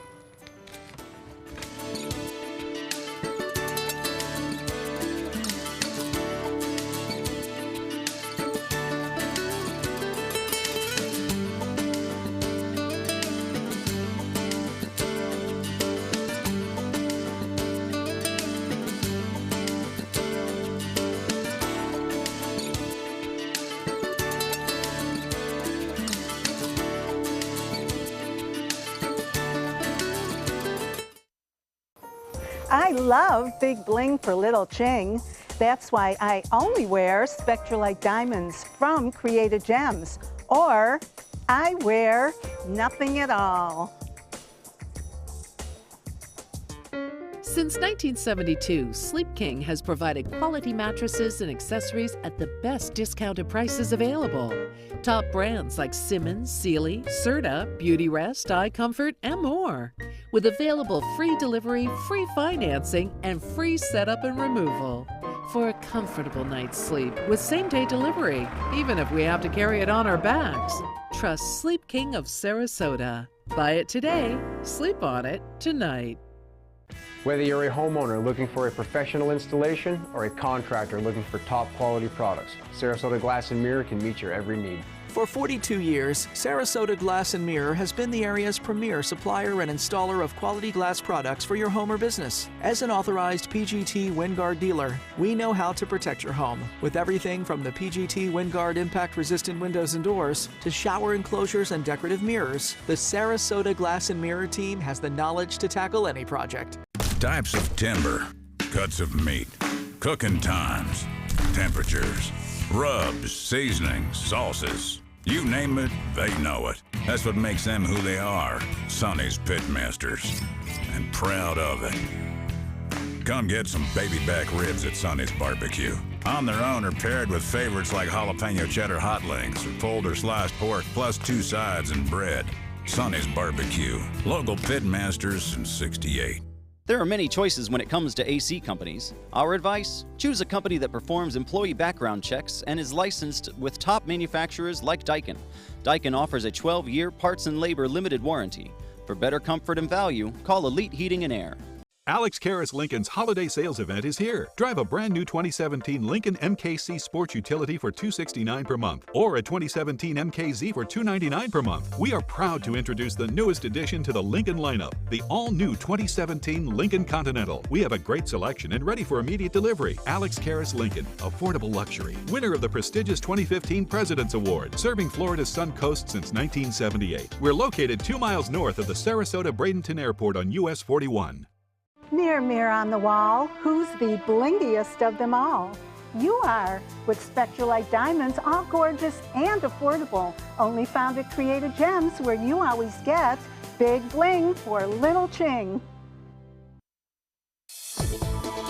I love big bling for little Ching. That's why I only wear Spectralite diamonds from Created Gems, or I wear nothing at all.
Since 1972, Sleep King has provided quality mattresses and accessories at the best discounted prices available. Top brands like Simmons, Sealy, Serta, Beauty Rest, Eye Comfort, and more. With available free delivery, free financing, and free setup and removal. For a comfortable night's sleep with same-day delivery, even if we have to carry it on our backs. Trust Sleep King of Sarasota. Buy it today, sleep on it tonight.
Whether you're a homeowner looking for a professional installation or a contractor looking for top quality products, Sarasota Glass and Mirror can meet your every need.
For 42 years, Sarasota Glass and Mirror has been the area's premier supplier and installer of quality glass products for your home or business. As an authorized PGT WindGuard dealer, we know how to protect your home with everything from the PGT WindGuard impact-resistant windows and doors to shower enclosures and decorative mirrors. The Sarasota Glass and Mirror team has the knowledge to tackle any project.
Types of timber, cuts of meat, cooking times, temperatures, rubs, seasonings, sauces. You name it, they know it. That's what makes them who they are, Sonny's Pitmasters. And proud of it. Come get some baby back ribs at Sonny's Barbecue. On their own or paired with favorites like jalapeno cheddar hot links or pulled or sliced pork plus 2 sides and bread. Sonny's Barbecue. Local Pitmasters since '68.
There are many choices when it comes to AC companies. Our advice? Choose a company that performs employee background checks and is licensed with top manufacturers like Daikin. Daikin offers a 12-year parts and labor limited warranty. For better comfort and value, call Elite Heating and Air.
Alex Karras Lincoln's holiday sales event is here. Drive a brand new 2017 Lincoln MKC Sports Utility for $269 per month or a 2017 MKZ for $299 per month. We are proud to introduce the newest addition to the Lincoln lineup, the all-new 2017 Lincoln Continental. We have a great selection and ready for immediate delivery. Alex Karras Lincoln, affordable luxury. Winner of the prestigious 2015 President's Award, serving Florida's Suncoast since 1978. We're located 2 miles north of the Sarasota-Bradenton Airport on US 41.
Mirror, mirror on the wall, who's the blingiest of them all? You are, with Spectralite diamonds, all gorgeous and affordable. Only found at Creative Gems, where you always get big bling for little ching.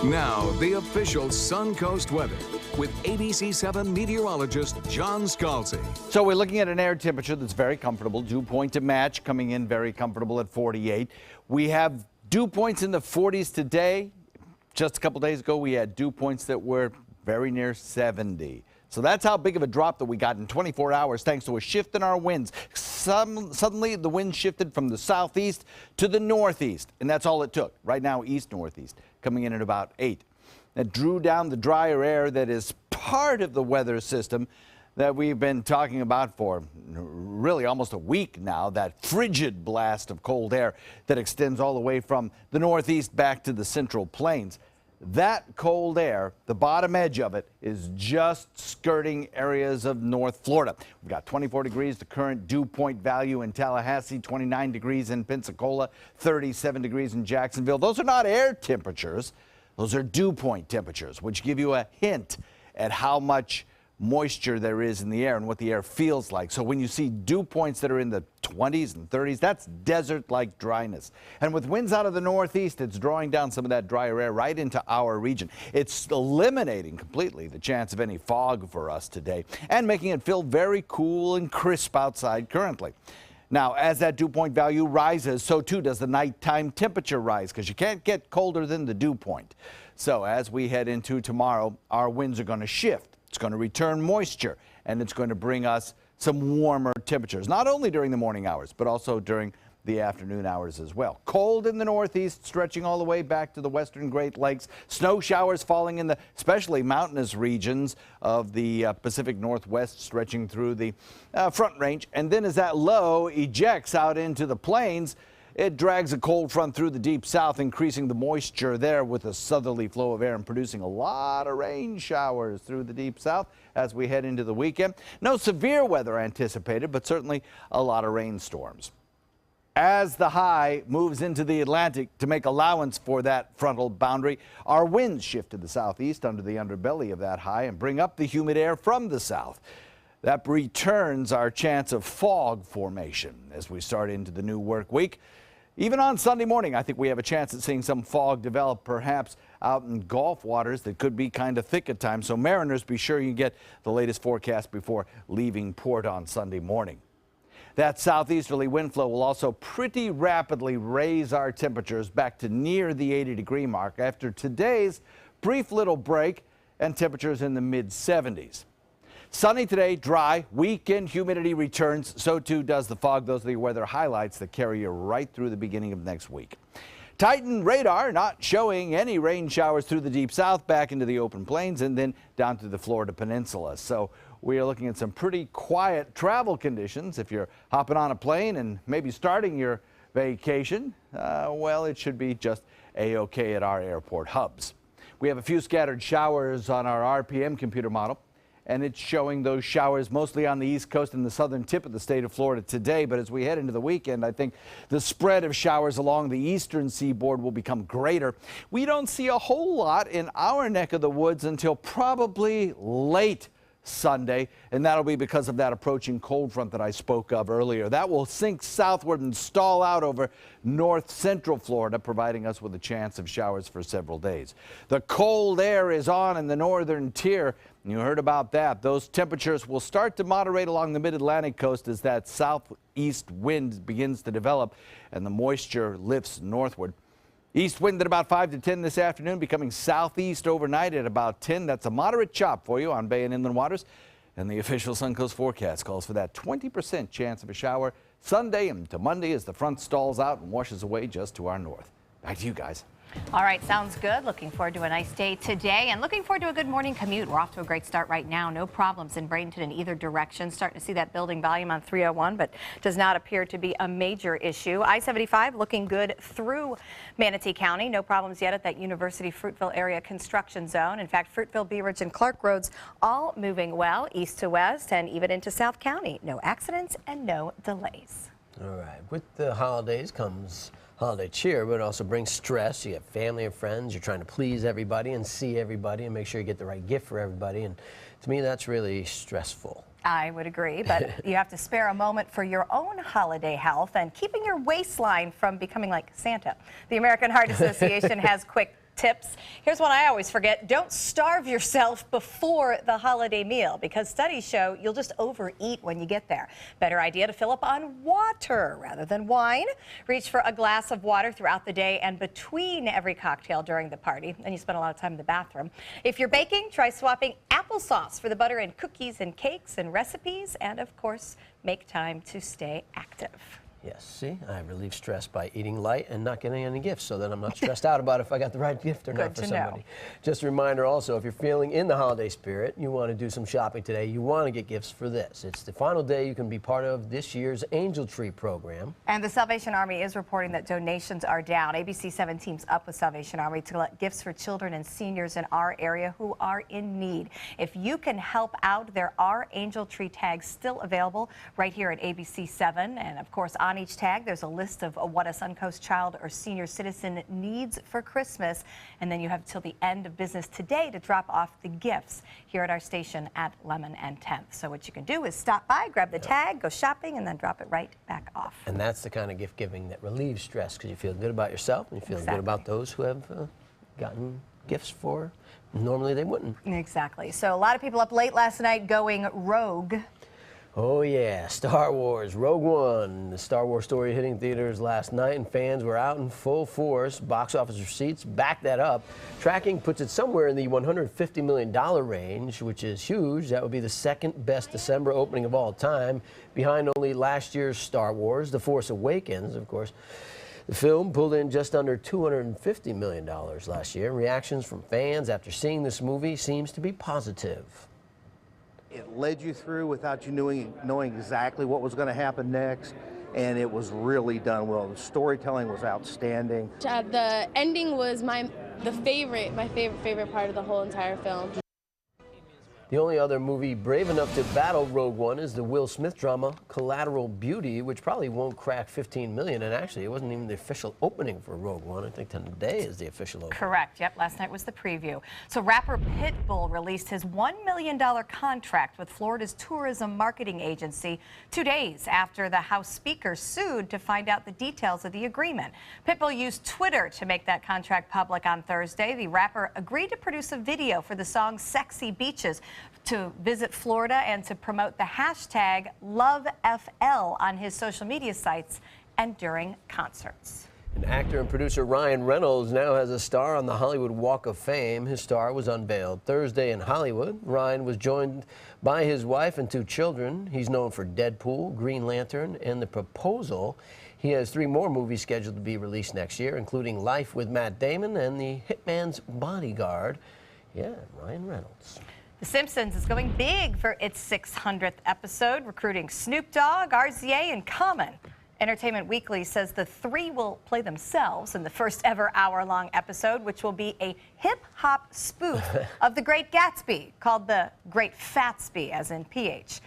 Now, the official Suncoast weather with ABC7 meteorologist John Scalzi.
So we're looking at an air temperature that's very comfortable. Dew point to match, coming in very comfortable at 48. We have dew points in the 40s today. Just a couple days ago, we had dew points that were very near 70. So that's how big of a drop that we got in 24 hours thanks to a shift in our winds. Suddenly, the wind shifted from the southeast to the northeast, and that's all it took. Right now, east-northeast, coming in at about 8. That drew down the drier air that is part of the weather system that we've been talking about for really almost a week now, that frigid blast of cold air that extends all the way from the northeast back to the central plains. That cold air, the bottom edge of it, is just skirting areas of North Florida. We've got 24 degrees, the current dew point value in Tallahassee, 29 degrees in Pensacola, 37 degrees in Jacksonville. Those are not air temperatures. Those are dew point temperatures, which give you a hint at how much moisture there is in the air and what the air feels like. So when you see dew points that are in the 20s and 30s, that's desert-like dryness. And with winds out of the northeast, it's drawing down some of that drier air right into our region. It's eliminating completely the chance of any fog for us today and making it feel very cool and crisp outside currently. Now, as that dew point value rises, so too does the nighttime temperature rise, because you can't get colder than the dew point. So as we head into tomorrow, our winds are going to shift. It's going to return moisture, and it's going to bring us some warmer temperatures, not only during the morning hours, but also during the afternoon hours as well. Cold in the northeast, stretching all the way back to the western Great Lakes. Snow showers falling in the especially mountainous regions of the Pacific Northwest, stretching through the Front Range. And then as that low ejects out into the plains, it drags a cold front through the deep south, increasing the moisture there with a southerly flow of air and producing a lot of rain showers through the deep south as we head into the weekend. No severe weather anticipated, but certainly a lot of rainstorms. As the high moves into the Atlantic to make allowance for that frontal boundary, our winds shift to the southeast under the underbelly of that high and bring up the humid air from the south. That returns our chance of fog formation as we start into the new work week. Even on Sunday morning, I think we have a chance at seeing some fog develop, perhaps out in Gulf waters that could be kind of thick at times. So mariners, be sure you get the latest forecast before leaving port on Sunday morning. That southeasterly wind flow will also pretty rapidly raise our temperatures back to near the 80-degree mark after today's brief little break and temperatures in the mid-70s. Sunny today, dry, weekend humidity returns. So too does the fog. Those are the weather highlights that carry you right through the beginning of next week. Titan radar not showing any rain showers through the deep south back into the open plains and then down to the Florida peninsula. So we are looking at some pretty quiet travel conditions. If you're hopping on a plane and maybe starting your vacation, well, it should be just A-OK at our airport hubs. We have a few scattered showers on our RPM computer model, and it's showing those showers mostly on the east coast and the southern tip of the state of Florida today. But as we head into the weekend, I think the spread of showers along the eastern seaboard will become greater. We don't see a whole lot in our neck of the woods until probably late Sunday, and that'll be because of that approaching cold front that I spoke of earlier. That will sink southward and stall out over north central Florida, providing us with a chance of showers for several days. The cold air is on in the northern tier. You heard about that. Those temperatures will start to moderate along the mid-Atlantic coast as that southeast wind begins to develop and the moisture lifts northward. East wind at about 5 to 10 this afternoon, becoming southeast overnight at about 10. That's a moderate chop for you on bay and inland waters. And the official Suncoast forecast calls for that 20% chance of a shower Sunday into Monday as the front stalls out and washes away just to our north. Back to you guys.
All right, sounds good. Looking forward to a nice day today and looking forward to a good morning commute. We're off to a great start right now. No problems in Bradenton in either direction. Starting to see that building volume on 301, but does not appear to be a major issue. I-75 looking good through Manatee County. No problems yet at that University Fruitville area construction zone. In fact, Fruitville, Bee Ridge, and Clark roads all moving well east to west and even into South County. No accidents and no delays.
All right. With the holidays comes holiday cheer, but it also brings stress. You have family and friends. You're trying to please everybody and see everybody and make sure you get the right gift for everybody. And to me, that's really stressful.
I would agree, but you have to spare a moment for your own holiday health and keeping your waistline from becoming like Santa. The American Heart Association has quick tips. Here's one I always forget. Don't starve yourself before the holiday meal because studies show you'll just overeat when you get there. Better idea to fill up on water rather than wine. Reach for a glass of water throughout the day and between every cocktail during the party, and you spend a lot of time in the bathroom. If you're baking, try swapping applesauce for the butter in cookies and cakes and recipes, and of course, make time to stay active.
Yes, see, I relieve stress by eating light and not getting any gifts, so that I'm not stressed out about if I got the right gift or not for somebody. Just a reminder also, if you're feeling in the holiday spirit, you want to do some shopping today, you want to get gifts for this. It's the final day you can be part of this year's Angel Tree program.
And the Salvation Army is reporting that donations are down. ABC 7 teams up with Salvation Army to collect gifts for children and seniors in our area who are in need. If you can help out, there are Angel Tree tags still available right here at ABC 7. And of course, on each tag, there's a list of what a Suncoast child or senior citizen needs for Christmas. And then you have till the end of business today to drop off the gifts here at our station at Lemon and 10th. So what you can do is stop by, grab the tag, go shopping, and then drop it right back off.
And that's the kind of gift giving that relieves stress because you feel good about yourself and you feel good about those who have gotten gifts for normally they wouldn't.
Exactly. So a lot of people up late last night going rogue.
Oh yeah, Star Wars, Rogue One. The Star Wars story hitting theaters last night and fans were out in full force. Box office receipts back that up. Tracking puts it somewhere in the $150 million range, which is huge. That would be the second best December opening of all time, behind only last year's Star Wars, The Force Awakens, of course. The film pulled in just under $250 million last year. Reactions from fans after seeing this movie seems to be positive.
It led you through without you knowing exactly what was going to happen next, and it was really done well. The storytelling was outstanding.
The ending was my favorite part of the whole entire film.
The only other movie brave enough to battle Rogue One is the Will Smith drama Collateral Beauty, which probably won't crack $15 million. And actually, it wasn't even the official opening for Rogue One. I think today is the official opening.
Correct. Yep. Last night was the preview. So rapper Pitbull released his $1 million contract with Florida's tourism marketing agency 2 days after the House Speaker sued to find out the details of the agreement. Pitbull used Twitter to make that contract public on Thursday. The rapper agreed to produce a video for the song Sexy Beaches to visit Florida and to promote the hashtag LoveFL on his social media sites and during concerts.
And actor and producer Ryan Reynolds now has a star on the Hollywood Walk of Fame. His star was unveiled Thursday in Hollywood. Ryan was joined by his wife and 2 children. He's known for Deadpool, Green Lantern, and The Proposal. He has 3 more movies scheduled to be released next year, including Life with Matt Damon and The Hitman's Bodyguard. Yeah, Ryan Reynolds.
The Simpsons is going big for its 600th episode, recruiting Snoop Dogg, RZA, and Common. Entertainment Weekly says the 3 will play themselves in the first ever hour-long episode, which will be a hip-hop spoof of The Great Gatsby, called The Great Fatsby, as in PH.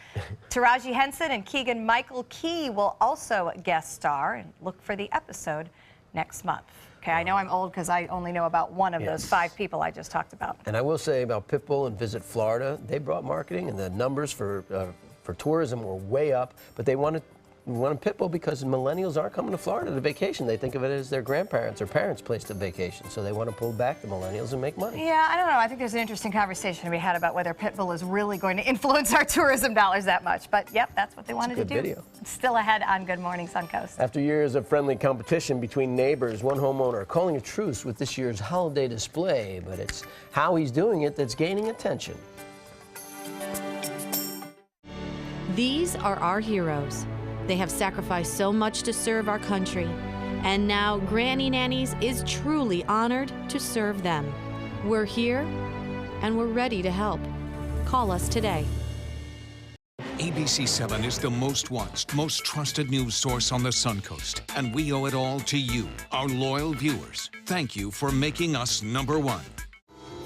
Taraji Henson and Keegan-Michael Key will also guest star, and look for the episode next month. Okay, I know I'm old because I only know about one of those 5 people I just talked about.
And I will say about Pitbull and Visit Florida, they brought marketing, and the numbers for tourism were way up, but they wanted Pitbull because millennials aren't coming to Florida to vacation. They think of it as their grandparents' or parents' place to vacation, so they want to pull back the millennials and make money.
Yeah, I don't know. I think there's an interesting conversation to be had about whether Pitbull is really going to influence our tourism dollars that much. But, yep, that's what they wanted to do.
Video.
Still ahead on Good Morning Suncoast.
After years of friendly competition between neighbors, one homeowner calling a truce with this year's holiday display, but it's how he's doing it that's gaining attention.
These are our heroes. They have sacrificed so much to serve our country, and now Granny Nannies is truly honored to serve them. We're here, and we're ready to help. Call us today.
ABC 7 is the most watched, most trusted news source on the Suncoast, and we owe it all to you, our loyal viewers. Thank you for making us #1.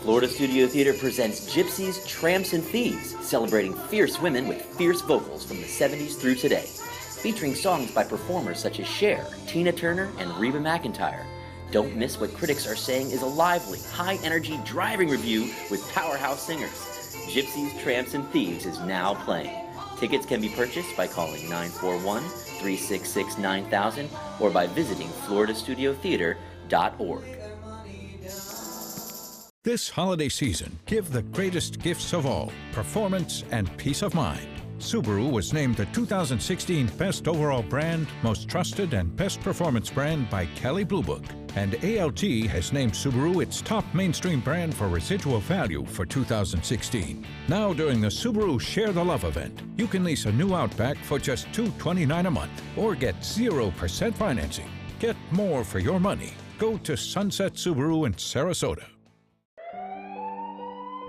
Florida Studio Theater presents Gypsies, Tramps, and Thieves, celebrating fierce women with fierce vocals from the 70s through today. Featuring songs by performers such as Cher, Tina Turner, and Reba McEntire. Don't miss what critics are saying is a lively, high-energy driving review with powerhouse singers. Gypsies, Tramps, and Thieves is now playing. Tickets can be purchased by calling 941-366-9000 or by visiting floridastudiotheater.org.
This holiday season, give the greatest gifts of all, performance and peace of mind. Subaru was named the 2016 Best Overall Brand, Most Trusted, and Best Performance Brand by Kelley Blue Book. And ALT has named Subaru its top mainstream brand for residual value for 2016. Now during the Subaru Share the Love event, you can lease a new Outback for just $229 a month or get 0% financing. Get more for your money. Go to Sunset Subaru in Sarasota.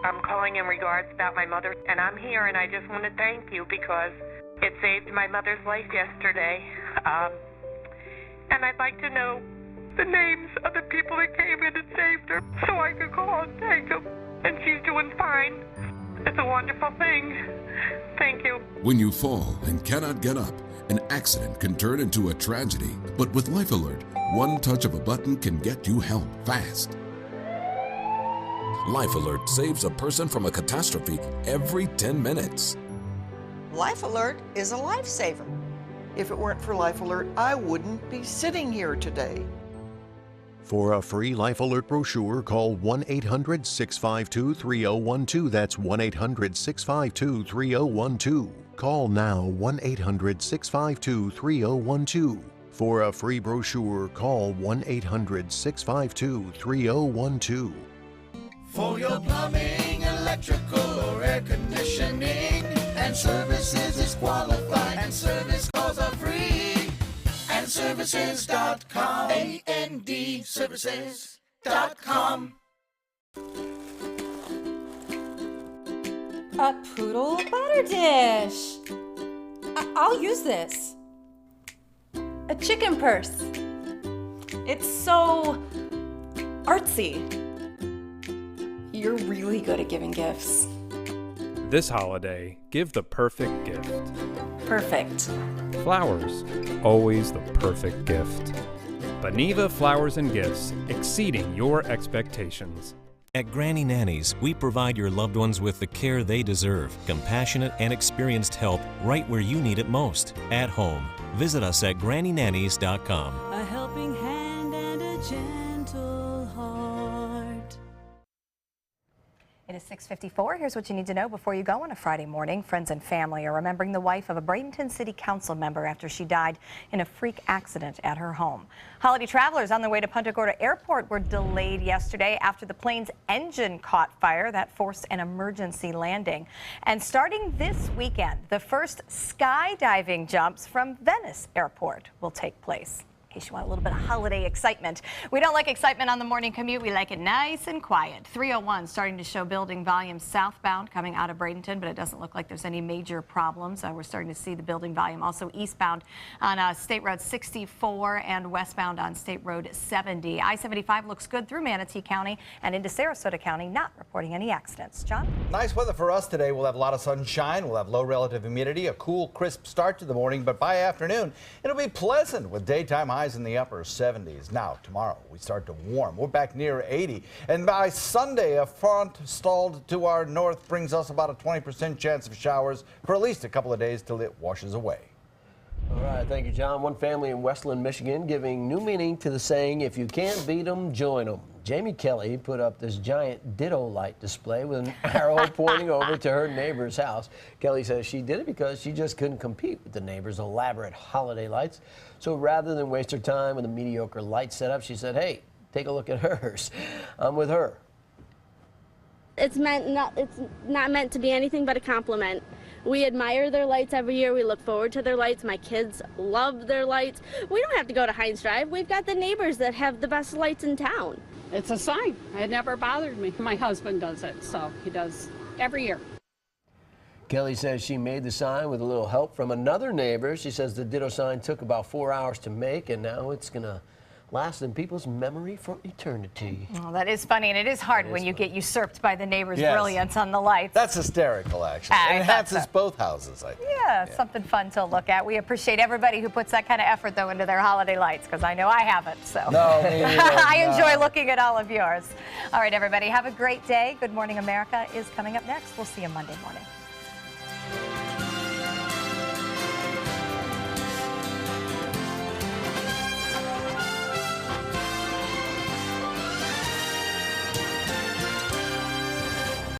I'm calling in regards about my mother, and I'm here, and I just want to thank you because it saved my mother's life yesterday. And I'd like to know the names of the people that came in and saved her so I could call and thank them. And she's doing fine. It's a wonderful thing. Thank you.
When you fall and cannot get up, an accident can turn into a tragedy. But with Life Alert, one touch of a button can get you help fast. Life Alert saves a person from a catastrophe every 10 minutes.
Life Alert is a lifesaver. If it weren't for Life Alert, I wouldn't be sitting here today.
For a free Life Alert brochure, call 1-800-652-3012. That's 1-800-652-3012. Call now, 1-800-652-3012. For a free brochure, call 1-800-652-3012.
For your plumbing, electrical, or air conditioning, and services is qualified, and service calls are free. And services.com, A-N-D, services.com.
A poodle butter dish. I'll use this. A chicken purse. It's so artsy. You're really good at giving gifts.
This holiday, give the perfect gift.
Perfect.
Flowers, always the perfect gift. Beneva Flowers and Gifts, exceeding your expectations.
At Granny Nannies, we provide your loved ones with the care they deserve, compassionate and experienced help right where you need it most, at home. Visit us at grannynannies.com.
A helping hand and a gentle heart.
It It is 6:54. Here's what you need to know before you go on a Friday morning. Friends and family are remembering the wife of a Bradenton City Council member after she died in a freak accident at her home. Holiday travelers on their way to Punta Gorda Airport were delayed yesterday after the plane's engine caught fire that forced an emergency landing. And starting this weekend, the first skydiving jumps from Venice Airport will take place. In case you want a little bit of holiday excitement. We don't like excitement on the morning commute. We like it nice and quiet. 301 starting to show building volume southbound coming out of Bradenton, but it doesn't look like there's any major problems. We're starting to see the building volume also eastbound on State Road 64 and westbound on State Road 70. I-75 looks good through Manatee County and into Sarasota County, not reporting any accidents. John?
Nice weather for us today. We'll have a lot of sunshine. We'll have low relative humidity, a cool, crisp start to the morning, but by afternoon, it'll be pleasant with daytime highs in the upper 70s. Now, tomorrow, we start to warm. We're back near 80. And by Sunday, a front stalled to our north brings us about a 20% chance of showers for at least a couple of days till it washes away.
All right, thank you, John. One family in Westland, Michigan, giving new meaning to the saying, if you can't beat them, join them. Jamie Kelly put up this giant ditto light display with an arrow pointing over to her neighbor's house. Kelly says she did it because she just couldn't compete with the neighbor's elaborate holiday lights. So rather than waste her time with a mediocre light setup, she said, hey, take a look at hers. I'm with her.
It's not meant to be anything but a compliment. We admire their lights every year. We look forward to their lights. My kids love their lights. We don't have to go to Heinz Drive. We've got the neighbors that have the best lights in town.
It's a sign. It never bothered me. My husband does it, so he does every year.
Kelly says she made the sign with a little help from another neighbor. She says the ditto sign took about 4 hours to make, and now it's going to last in people's memory for eternity.
Oh, that is funny, and it is hard when you get usurped by the neighbor's brilliance on the lights.
That's hysterical, actually. It enhances both houses, I think.
Yeah, something fun to look at. We appreciate everybody who puts that kind of effort, though, into their holiday lights, because I know I haven't. So
no, me neither.
I enjoy looking at all of yours. All right, everybody, have a great day. Good Morning America is coming up next. We'll see you Monday morning.